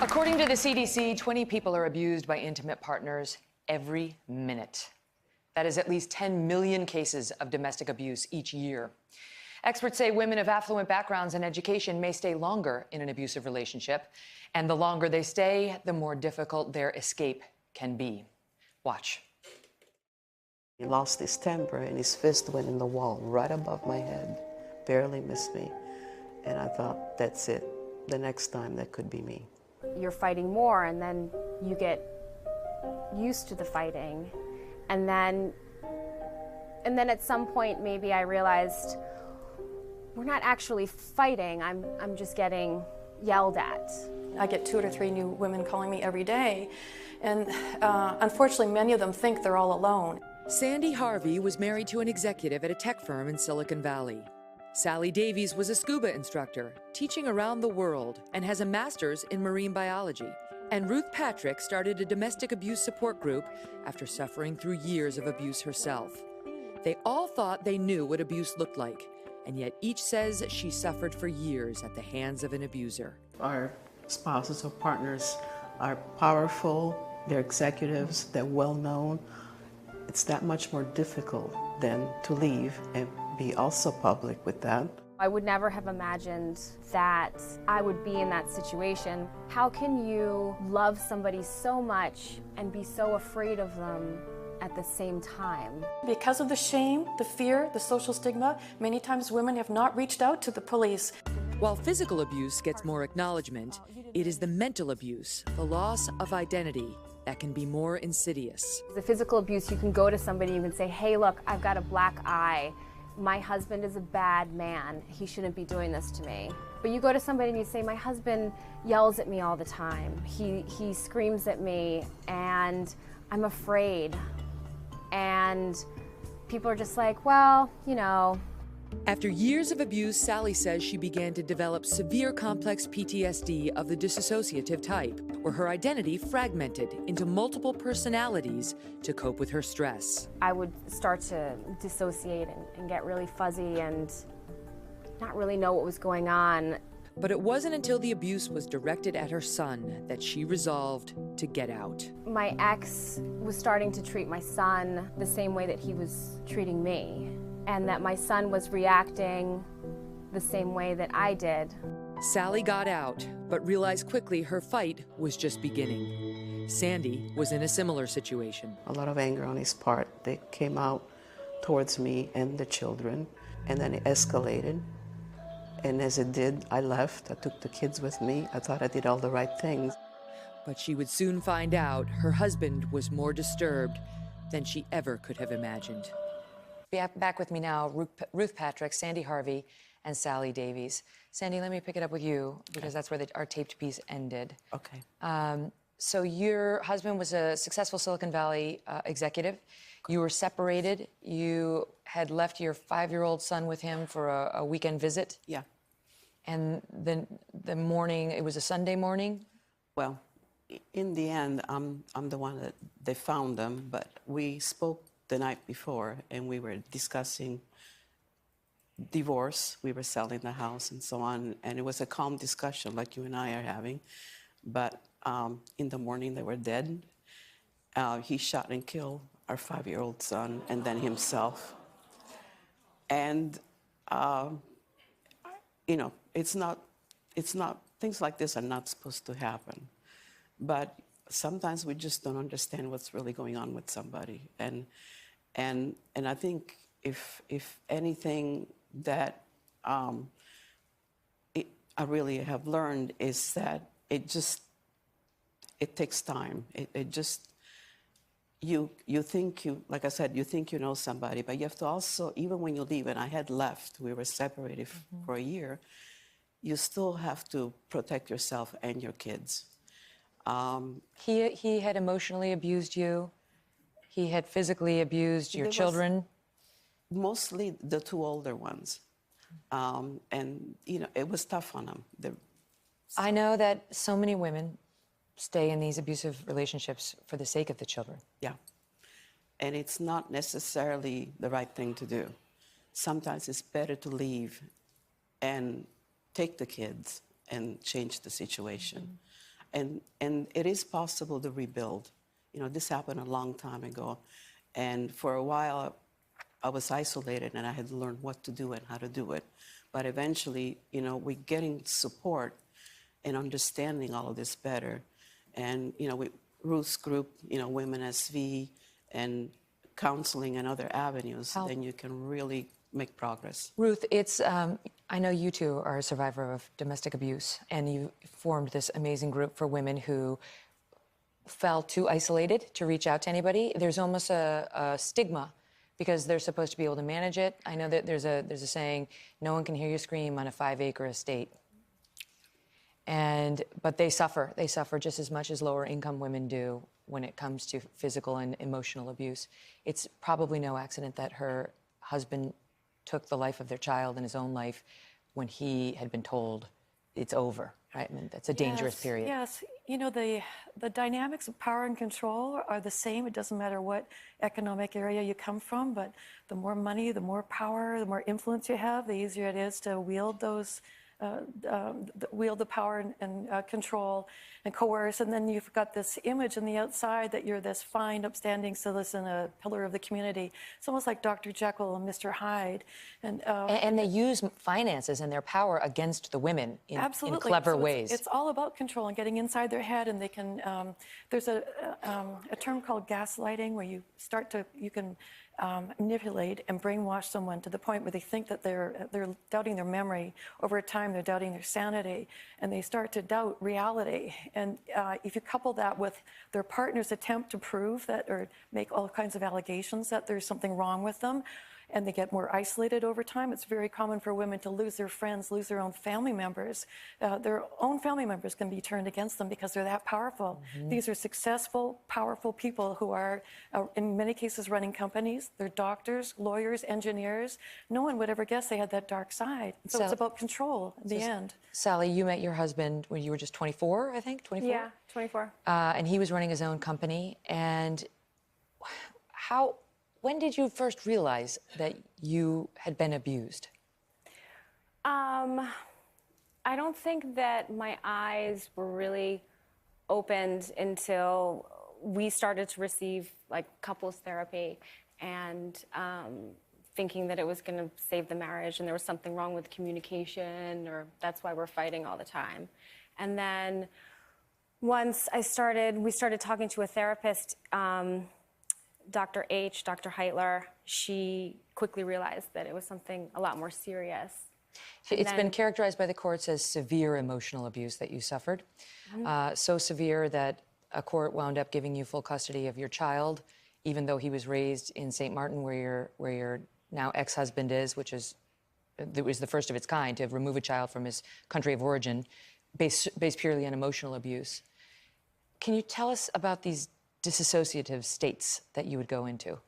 According to the CDC, 20 people are abused by intimate partners every minute. That is at least 10 million cases of domestic abuse each year. Experts say women of affluent backgrounds and education may stay longer in an abusive relationship, and the longer they stay, the more difficult their escape can be. Watch. He lost his temper and his fist went in the wall right above my head, barely missed me. And I thought, that's it. The next time, that could be me. You're fighting more, and then you get used to the fighting. And then at some point, maybe I realized, we're not actually fighting, I'm just getting yelled at. I get 2 or 3 new women calling me every day, and unfortunately many of them think they're all alone. Sandy Harvey was married to an executive at a tech firm in Silicon Valley. Sally Davies was a scuba instructor, teaching around the world, and has a master's in marine biology. And Ruth Patrick started a domestic abuse support group after suffering through years of abuse herself. They all thought they knew what abuse looked like, and yet each says she suffered for years at the hands of an abuser. Our spouses or partners are powerful, they're executives, they're well-known. It's that much more difficult than to leave and be also public with that. I would never have imagined that I would be in that situation. How can you love somebody so much and be so afraid of them at the same time? Because of the shame, the fear, the social stigma, many times women have not reached out to the police. While physical abuse gets more acknowledgement, it is the mental abuse, the loss of identity, that can be more insidious. The physical abuse, you can go to somebody, you can say, hey, look, I've got a black eye. My husband is a bad man. He shouldn't be doing this to me. But you go to somebody and you say, my husband yells at me all the time. He screams at me, and I'm afraid. And people are just like, well, you know. After years of abuse, Sally says she began to develop severe complex PTSD of the dissociative type, where her identity fragmented into multiple personalities to cope with her stress. I would start to dissociate and get really fuzzy and not really know what was going on. But it wasn't until the abuse was directed at her son that she resolved to get out. My ex was starting to treat my son the same way that he was treating me, and that my son was reacting the same way that I did. Sally got out, but realized quickly her fight was just beginning. Sandy was in a similar situation. A lot of anger on his part. They came out towards me and the children, and then it escalated. And as it did, I left. I took the kids with me. I thought I did all the right things. But she would soon find out her husband was more disturbed than she ever could have imagined. Back with me now, Ruth Patrick, Sandy Harvey, and Sally Davies. Sandy, let me pick it up with you, because that's where our taped piece ended. Okay. So your husband was a successful Silicon Valley executive. You were separated. You had left your 5-year-old son with him for a weekend visit. Yeah. And then the morning, it was a Sunday morning? Well, in the end, I'm the one that they found them, but we spoke the night before, and we were discussing divorce. We were selling the house and so on, and it was a calm discussion like you and I are having. But in the morning, they were dead. He shot and killed our 5-year-old son, and then himself. And you know, it's not. Things like this are not supposed to happen. But sometimes we just don't understand what's really going on with somebody. And I think if anything that I really have learned is that it takes time. You think like I said, you think you know somebody, but you have to also, even when you leave, and I had left, we were separated for a year, you still have to protect yourself and your kids. He had emotionally abused you. He had physically abused your children. Mostly the 2 older ones. And, you know, it was tough on them. I know that so many women stay in these abusive relationships for the sake of the children. Yeah. And it's not necessarily the right thing to do. Sometimes it's better to leave and take the kids and change the situation. and it is possible to rebuild. You know, this happened a long time ago, and for a while I was isolated and I had to learn what to do and how to do it. But eventually, you know, we're getting support and understanding all of this better. And, you know, with Ruth's group, you know, Women SV and counseling and other avenues, then you can really make progress. Ruth, I know you too are a survivor of domestic abuse, and you formed this amazing group for women who felt too isolated to reach out to anybody. There's almost a stigma because they're supposed to be able to manage it. I know that there's a saying, no one can hear you scream on a 5-acre estate. But they suffer just as much as lower income women do when it comes to physical and emotional abuse. It's probably no accident that her husband took the life of their child and his own life when he had been told it's over, right? I mean, that's a dangerous period. Yes, you know, the dynamics of power and control are the same. It doesn't matter what economic area you come from, but the more money, the more power, the more influence you have, the easier it is to wield those wield the power and control and coerce. And then you've got this image on the outside that you're this fine, upstanding citizen, a pillar of the community. It's almost like Dr. Jekyll and Mr. Hyde. And they use finances and their power against the women in clever ways. It's all about control and getting inside their head. And they can, there's a term called gaslighting where you can manipulate and brainwash someone to the point where they think that they're doubting their memory. Over time, they're doubting their sanity, and they start to doubt reality. And if you couple that with their partner's attempt to prove that or make all kinds of allegations that there's something wrong with them, and they get more isolated over time. It's very common for women to lose their friends, lose their own family members. Their own family members can be turned against them because they're that powerful. Mm-hmm. These are successful, powerful people who are, in many cases, running companies. They're doctors, lawyers, engineers. No one would ever guess they had that dark side. So it's about control in the end. Sally, you met your husband when you were just 24, I think? 24? Yeah, 24. And he was running his own company. And when did you first realize that you had been abused? I don't think that my eyes were really opened until we started to receive like couples therapy and thinking that it was going to save the marriage and there was something wrong with communication or that's why we're fighting all the time. And then once we started talking to a therapist, Dr. Heitler, she quickly realized that it was something a lot more serious. It's been characterized by the courts as severe emotional abuse that you suffered. Mm-hmm. So severe that a court wound up giving you full custody of your child, even though he was raised in St. Martin, where your now ex-husband is, it was the first of its kind to remove a child from his country of origin, based purely on emotional abuse. Can you tell us about these dissociative states that you would go into?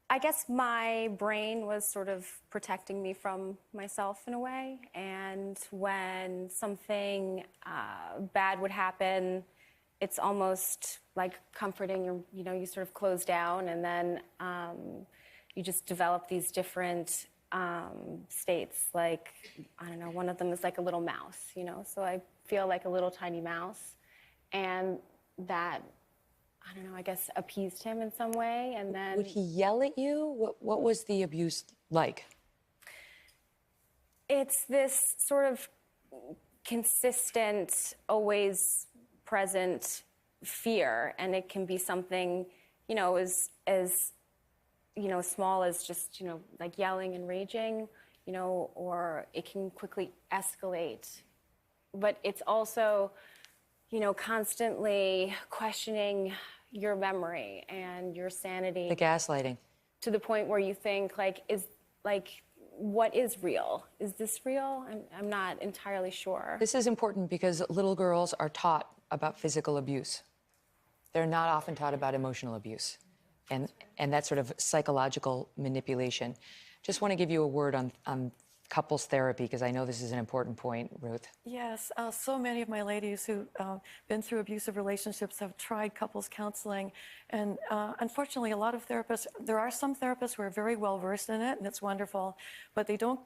I guess my brain was sort of protecting me from myself in a way, and when something bad would happen, it's almost like comforting. You sort of close down, and then you just develop these different states. Like, I don't know, one of them is like a little mouse, so I feel like a little tiny mouse, and that, I don't know, I guess appeased him in some way. And then would he yell at you? What was the abuse like? It's this sort of consistent, always present fear, and it can be something, as small as just, like yelling and raging, or it can quickly escalate. But it's also, constantly questioning your memory and your sanity. The gaslighting. To the point where you think, what is real? Is this real? I'm not entirely sure. This is important because little girls are taught about physical abuse. They're not often taught about emotional abuse and that sort of psychological manipulation. Just want to give you a word on couples therapy? Because I know this is an important point, Ruth. Yes, so many of my ladies who've been through abusive relationships have tried couples counseling. And unfortunately, a lot of therapists, there are some therapists who are very well versed in it, and it's wonderful, but they don't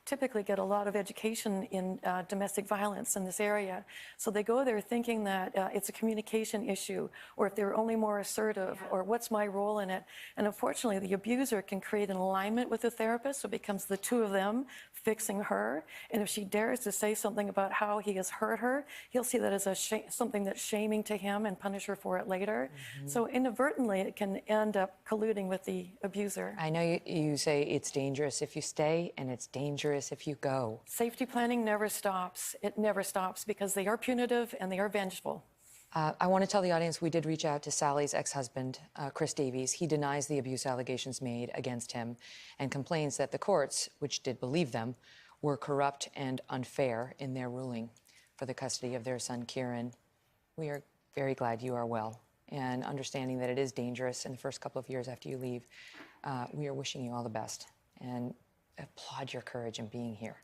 typically get a lot of education in domestic violence in this area. So they go there thinking that it's a communication issue, or if they're only more assertive, or what's my role in it. And unfortunately, the abuser can create an alignment with the therapist, so it becomes the two of them fixing her. And if she dares to say something about how he has hurt her, he'll see that as something that's shaming to him and punish her for it later. So inadvertently, it can end up colluding with the abuser. I know you say it's dangerous if you stay and it's dangerous if you go. Safety planning never stops. It never stops because they are punitive and they are vengeful. I want to tell the audience we did reach out to Sally's ex-husband, Chris Davies. He denies the abuse allegations made against him and complains that the courts, which did believe them, were corrupt and unfair in their ruling for the custody of their son, Kieran. We are very glad you are well, and understanding that it is dangerous in the first couple of years after you leave. We are wishing you all the best and applaud your courage in being here.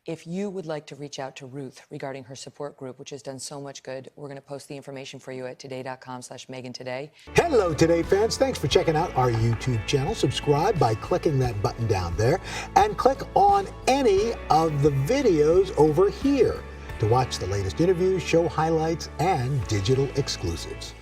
If you would like to reach out to Ruth regarding her support group, which has done so much good, we're going to post the information for you at today.com/Megyn Today. Hello, Today fans. Thanks for checking out our YouTube channel. Subscribe by clicking that button down there and click on any of the videos over here to watch the latest interviews, show highlights, and digital exclusives.